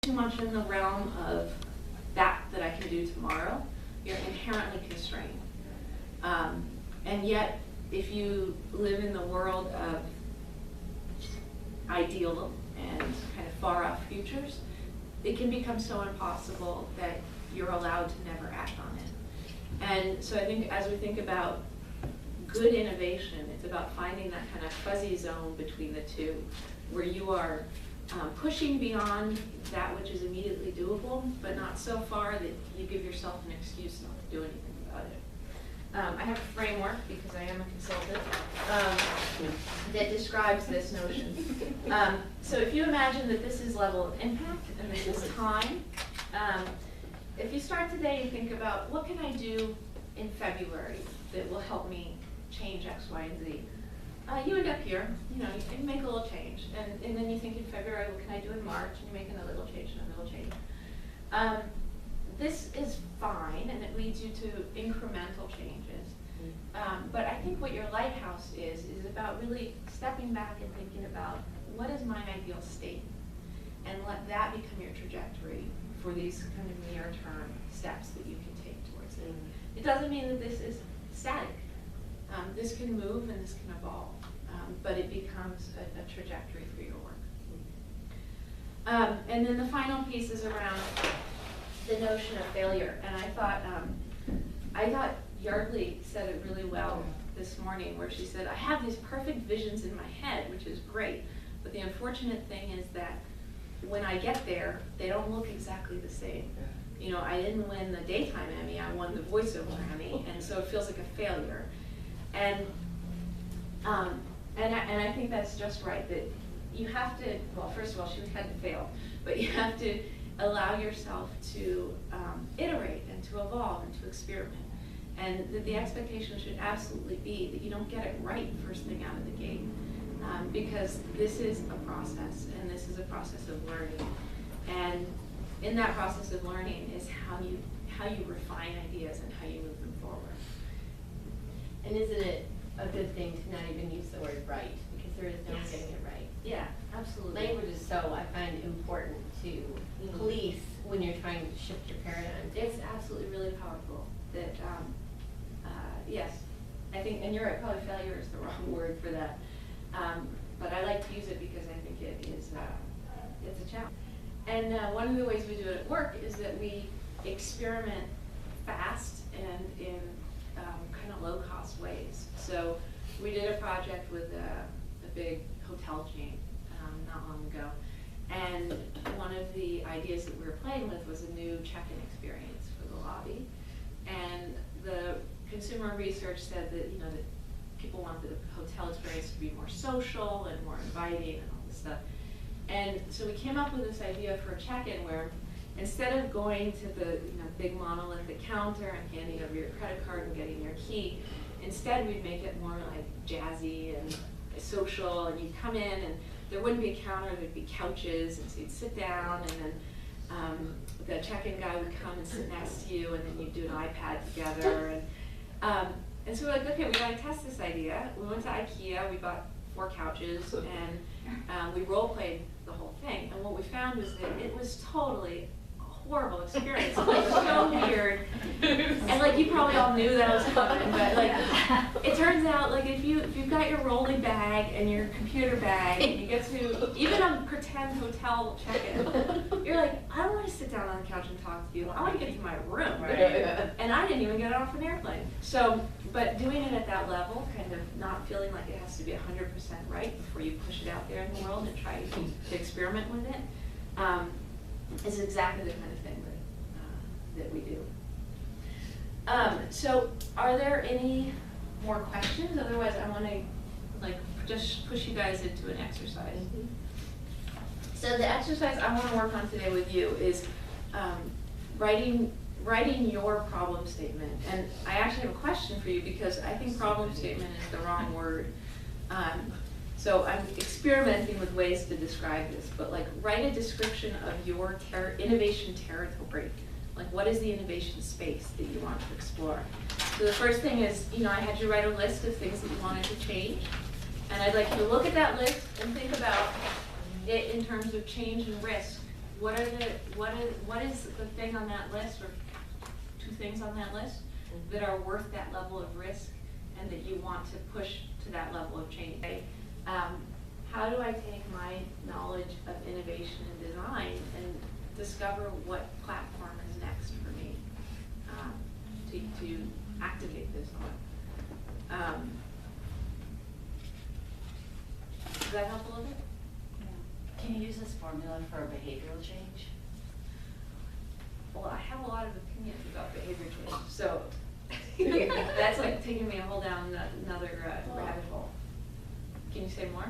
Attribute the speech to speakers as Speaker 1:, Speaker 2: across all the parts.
Speaker 1: too much in the realm of that I can do tomorrow, you're inherently constrained. And yet, if you live in the world of ideal and kind of far off futures, it can become so impossible that you're allowed to never act on it. And so I think as we think about good innovation, it's about finding that kind of fuzzy zone between the two, where you are pushing beyond that which is immediately doable, but not so far that you give yourself an excuse not to do anything about it. I have a framework, because I am a consultant, that describes this notion. So if you imagine that this is level of impact and this is time, if you start today and think about what can I do in February that will help me change X, Y, and Z, you end up here. You can make a little change, and then you think in February, what can I do in March, and you make another little change and another little change. This is fine, and it leads you to incremental changes. But I think what your lighthouse is about really stepping back and thinking about what is my ideal state, and let that become your trajectory for these kind of near-term steps that you can take towards it. It doesn't mean that this is static. This can move and this can evolve, but it becomes a trajectory for your work. And then the final piece is around the notion of failure. And I thought Yardley said it really well this morning, where she said, I have these perfect visions in my head, which is great, but the unfortunate thing is that when I get there, they don't look exactly the same. I didn't win the daytime Emmy, I won the voiceover Emmy, and so it feels like a failure. And I think that's just right, that you have to, well, first of all, she had to fail, but you have to allow yourself to iterate and to evolve and to experiment. And that the expectation should absolutely be that you don't get it right first thing out of the gate. Because this is a process, and this is a process of learning. And in that process of learning is how you refine ideas and how you move them forward.
Speaker 2: And isn't it a good thing to not even use the word right, because there is no getting it right?
Speaker 1: Yeah, absolutely.
Speaker 2: Language is so, I find, important to police when you're trying to shift your paradigm.
Speaker 1: It's absolutely really powerful. That yes, I think, and you're right, probably failure is the wrong word for that. But I like to use it because I think it is it's a challenge. And one of the ways we do it at work is that we experiment fast and in kind of low-cost ways. So we did a project with a big hotel chain not long ago, and one of the ideas that we were playing with was a new check-in experience for the lobby. And the consumer research said that that people want the hotel experience to be more social and more inviting and all this stuff. And so we came up with this idea for a check-in where instead of going to the big monolithic counter and handing over your credit card and getting your key, instead we'd make it more like jazzy and social, and you'd come in and there wouldn't be a counter, there'd be couches, and so you'd sit down, and then the check-in guy would come and sit next to you, and then you'd do an iPad together. And so we're like, okay, we gotta test this idea. We went to IKEA, we bought 4 couches, and we role-played the whole thing. And what we found was that it was totally a horrible experience. It was so weird. And you probably all knew that was coming, but it turns out if you've got your rolling bag and your computer bag, and you get to even a pretend hotel check-in, you're like, I don't want to sit down on the couch and talk to you. I want to get to my room. Right? And I didn't even get off an airplane. So, but doing it at that level, kind of not feeling like it has to be 100% right before you push it out there in the world and try to experiment with it, is exactly the kind of thing that we do. So are there any more questions? Otherwise, I want to just push you guys into an exercise. So the exercise I want to work on today with you is writing your problem statement. And I actually have a question for you, because I think problem statement is the wrong word. So I'm experimenting with ways to describe this, but write a description of your innovation territory. What is the innovation space that you want to explore? So the first thing is, I had you write a list of things that you wanted to change. And I'd like you to look at that list and think about it in terms of change and risk what is the thing on that list, or two things on that list that are worth that level of risk and that you want to push to that level of change? How do I take my knowledge of innovation and design and discover what platform is next for me to activate this on? Does that help a little bit?
Speaker 3: Can you use this formula for a behavioral change?
Speaker 1: Well, I have a lot of opinions about behavior change, so that's like taking me a whole down another rabbit hole. Can you say more?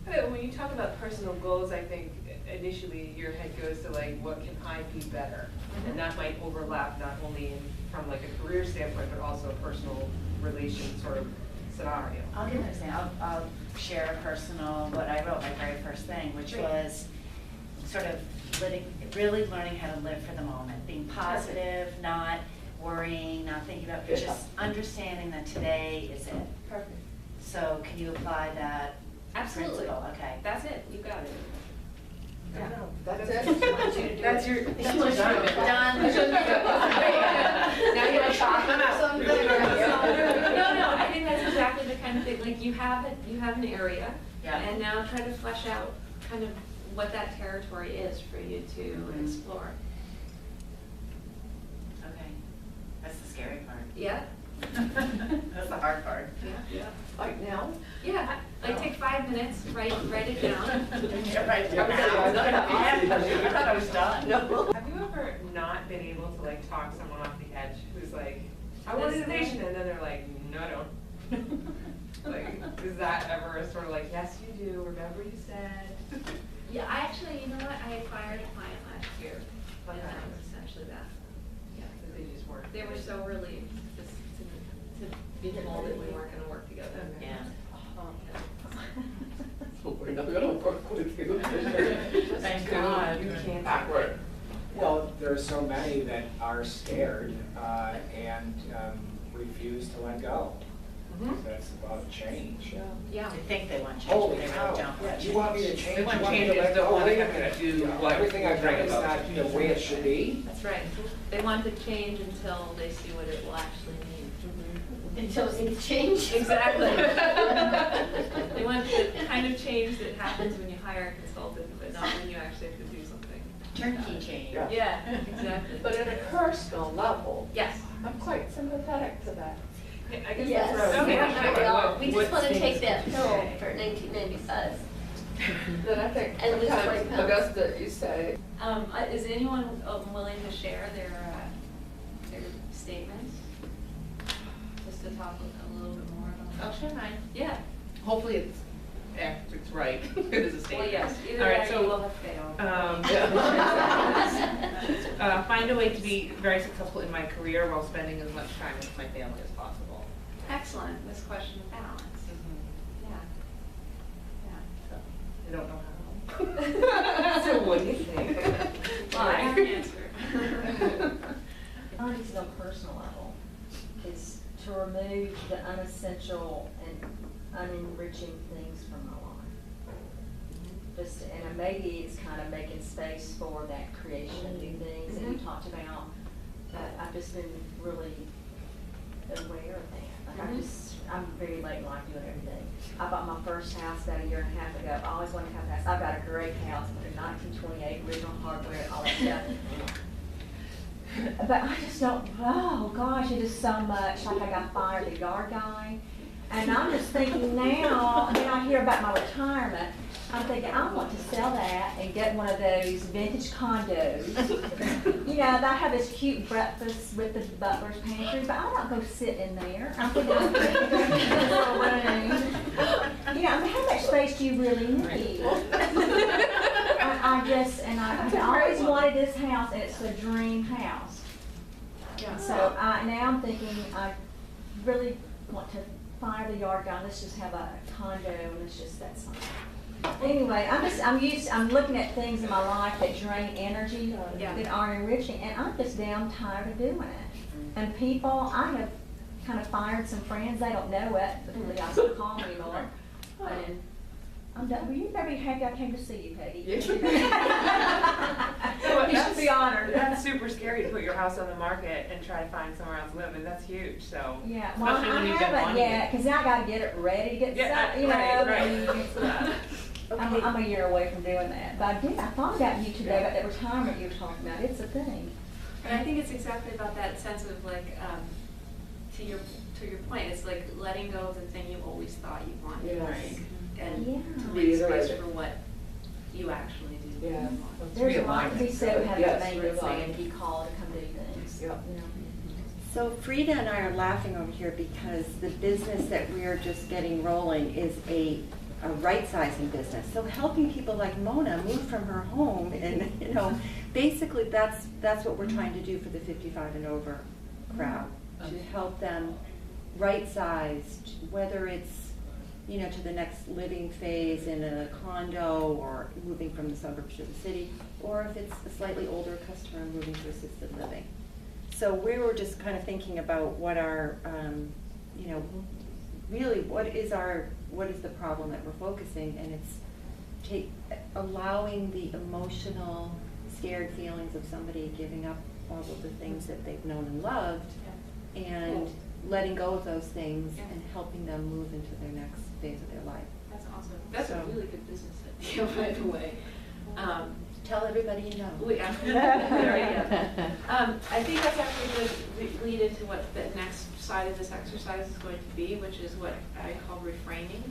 Speaker 4: When you talk about personal goals, I think initially your head goes to like, what can I be better?
Speaker 1: Mm-hmm.
Speaker 4: And that might overlap not only from like a career standpoint, but also a personal relation sort of scenario.
Speaker 3: I'll give an example. I'll share a personal, what I wrote my very first thing, which was sort of really learning how to live for the moment, being positive, not worrying, not thinking about, just understanding that today is it.
Speaker 1: Perfect.
Speaker 3: So can you apply that
Speaker 1: Absolutely.
Speaker 3: principle? Okay.
Speaker 1: That's it. You got it.
Speaker 4: Yeah.
Speaker 5: That's it.
Speaker 4: That's your,
Speaker 3: Done. Done.
Speaker 4: now you're talking about.
Speaker 1: No, I think that's exactly the kind of thing, like you have an area,
Speaker 3: Yeah.
Speaker 1: and now try to flesh out kind of what that territory is for you to explore.
Speaker 3: Okay. That's the scary part.
Speaker 1: Yeah?
Speaker 3: That's the hard part.
Speaker 1: Yeah.
Speaker 5: Like now?
Speaker 1: Yeah, like take 5 minutes, write it down.
Speaker 3: Yeah, right. I thought I was done.
Speaker 5: No.
Speaker 4: Have you ever not been able to like talk someone off the edge who's like, I want innovation, and then they're like, no, I don't. Like, is that ever a sort of like, yes, you do, remember you said?
Speaker 1: Yeah, I actually, you know what, I acquired a client last year, and
Speaker 4: Okay.
Speaker 1: that was essentially that. Yeah.
Speaker 4: That they just weren't.
Speaker 1: They were so relieved just to be told that we weren't gonna work together.
Speaker 3: Yeah.
Speaker 5: We're not gonna work with you.
Speaker 3: Thank God.
Speaker 4: You can't.
Speaker 5: Backward. Well, there are so many that are scared and refuse to let go.
Speaker 4: Mhm.
Speaker 5: That's about change.
Speaker 1: Yeah.
Speaker 3: They think they want change,
Speaker 5: Holy
Speaker 3: but they really
Speaker 5: cow,
Speaker 3: don't.
Speaker 5: you want me to change?
Speaker 4: They want
Speaker 5: You want me to
Speaker 4: changes,
Speaker 5: let
Speaker 4: don't
Speaker 5: go?
Speaker 4: want
Speaker 5: Wait a
Speaker 4: to
Speaker 5: minute.
Speaker 4: do
Speaker 5: You know,
Speaker 4: what
Speaker 5: everything I've done
Speaker 4: you're
Speaker 5: is not the way it should be.
Speaker 1: That's right. They want to change until they see what it will actually mean.
Speaker 2: Until things change.
Speaker 1: Exactly. They want the kind of change that happens when you hire a consultant, but not when you actually have to do something.
Speaker 3: Turnkey change.
Speaker 5: Yeah.
Speaker 1: Yeah, exactly.
Speaker 6: But at a personal level,
Speaker 1: Yes.
Speaker 6: I'm quite sympathetic to that.
Speaker 4: I guess
Speaker 2: Yes.
Speaker 4: that's what I was
Speaker 1: Okay.
Speaker 4: saying.
Speaker 2: We all-
Speaker 4: What-
Speaker 2: We just
Speaker 4: what
Speaker 2: want to take
Speaker 4: things
Speaker 2: that
Speaker 4: would you
Speaker 2: pill
Speaker 4: say?
Speaker 2: for 1995.
Speaker 6: Then I think
Speaker 2: And lose 20
Speaker 6: sometimes,
Speaker 2: pounds.
Speaker 6: Augusta, you say,
Speaker 1: Is anyone willing to share their statements? Just to talk a little bit more about.
Speaker 4: I'll share mine.
Speaker 1: Yeah.
Speaker 4: Hopefully it's right. It is a
Speaker 1: Well,
Speaker 4: statement.
Speaker 1: yes, either
Speaker 4: All right,
Speaker 1: way,
Speaker 4: so,
Speaker 1: you will have failed.
Speaker 4: Find a way to be very successful in my career while spending as much time with my family as possible.
Speaker 1: Excellent, this question of balance. Yeah. Yeah.
Speaker 4: I don't know how. So what do you think?
Speaker 1: Well, I have an answer.
Speaker 7: Findings on a personal level is to remove the unessential and unenriching things from my life. Just, and maybe it's kind of making space for that creation of new things that you talked about, but I've just been really aware of that. Like I'm very late in life doing everything. I bought my first house about a year and a half ago. I always wanted to have a house. I've got a great house with a 1928 original hardware, all that stuff. But I just don't, oh gosh, it is so much, like I got fired, the yard guy. And I'm just thinking now, then I hear about my retirement, I'm thinking, I want to sell that and get one of those vintage condos. You know, that have this cute breakfast with the butler's pantry, but I don't go sit in there. I'm thinking, I'm thinking, you know, how much space do you really need? I always wanted this house, and it's the dream house.
Speaker 1: Yeah.
Speaker 7: So now I'm thinking, I really want to fire the yard guy, let's just have a condo, and it's just that something. Anyway, I'm looking at things in my life that drain energy,
Speaker 1: Yeah.
Speaker 7: that aren't enriching, and I'm just damn tired of doing it. And people, I have kind of fired some friends, they don't know it, but they also call me anymore. And I'm done. Well, you better be happy I came to see you, Peggy.
Speaker 4: Yeah.
Speaker 7: You should be honored.
Speaker 4: That's super scary to put your house on the market and try to find somewhere else to live, and that's huge, so.
Speaker 7: Yeah, well,
Speaker 4: Especially when
Speaker 7: I
Speaker 4: you've been
Speaker 7: haven't
Speaker 4: wanting it.
Speaker 7: yet, because I gotta get it ready to get
Speaker 4: Yeah,
Speaker 7: set, you know.
Speaker 4: right, right.
Speaker 7: and I'm a year away from doing that. But I thought about you today, about that retirement you were talking about. It's a thing.
Speaker 1: And I think it's exactly about that sense of like, to your point, it's like letting go of the thing you always thought you wanted.
Speaker 6: Yes.
Speaker 1: And
Speaker 7: Yeah.
Speaker 1: to make
Speaker 6: Reiterate
Speaker 1: space
Speaker 6: it.
Speaker 1: for what you actually do.
Speaker 6: Yeah.
Speaker 1: want.
Speaker 7: There's a lot to be said about having a
Speaker 6: Yes,
Speaker 7: maintenance man
Speaker 6: realignment.
Speaker 7: if you call to come do things, you
Speaker 6: Yep.
Speaker 7: know.
Speaker 8: So Frida and I are laughing over here because the business that we are just getting rolling is a right-sizing business. So helping people like Mona move from her home and, you know, basically that's what we're trying to do for the 55 and over crowd, to help them right-size, whether it's, you know, to the next living phase in a condo or moving from the suburbs to the city, or if it's a slightly older customer moving to assisted living. So we were just kind of thinking about what our, you know, really what is the problem that we're focusing, and it's allowing the emotional, scared feelings of somebody giving up all of the things that they've known and loved, and letting go of those things and helping them move into their next phase of their life.
Speaker 1: That's awesome. That's a
Speaker 8: So-
Speaker 1: really good business idea, by the way.
Speaker 8: Tell everybody you know.
Speaker 1: There we go. I think that's actually a good lead into what the next side of this exercise is going to be, which is what I call reframing.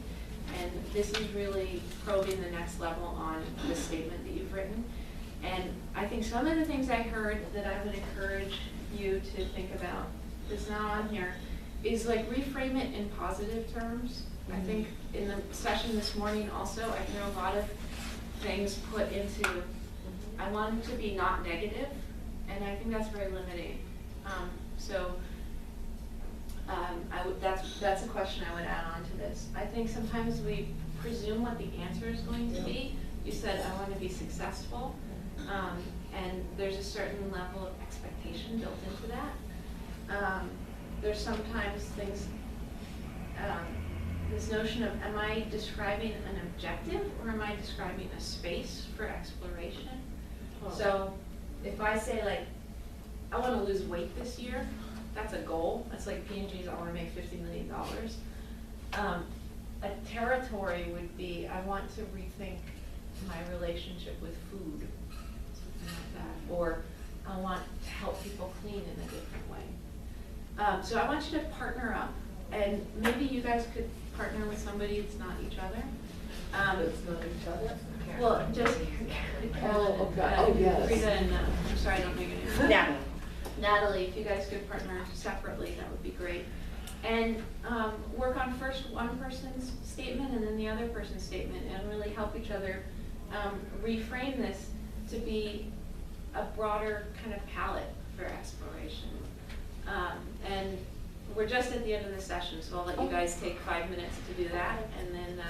Speaker 1: And this is really probing the next level on the statement that you've written. And I think some of the things I heard that I would encourage you to think about, that's not on here, is like reframe it in positive terms. I think in the session this morning also, I hear a lot of things put into, I want it to be not negative, and I think that's very limiting. That's a question I would add on to this. I think sometimes we presume what the answer is going to be. You said, I want to be successful, and there's a certain level of expectation built into that. There's sometimes things, this notion of, am I describing an objective or am I describing a space for exploration? So if I say like, I want to lose weight this year, that's a goal. That's like P&G's, I want to make $50 million. A territory would be, I want to rethink my relationship with food, something like that. Or I want to help people clean in a different way. So I want you to partner up, and maybe you guys could partner with somebody that's not each other.
Speaker 6: It's not each other?
Speaker 1: Well, just
Speaker 6: Oh, okay. Oh, yes.
Speaker 1: Rita and, I'm sorry, I don't know your name.
Speaker 8: Yeah.
Speaker 1: Natalie, if you guys could partner separately, that would be great. And work on first one person's statement and then the other person's statement, and really help each other reframe this to be a broader kind of palette for exploration. And we're just at the end of the session, so I'll let you guys take 5 minutes to do that, and then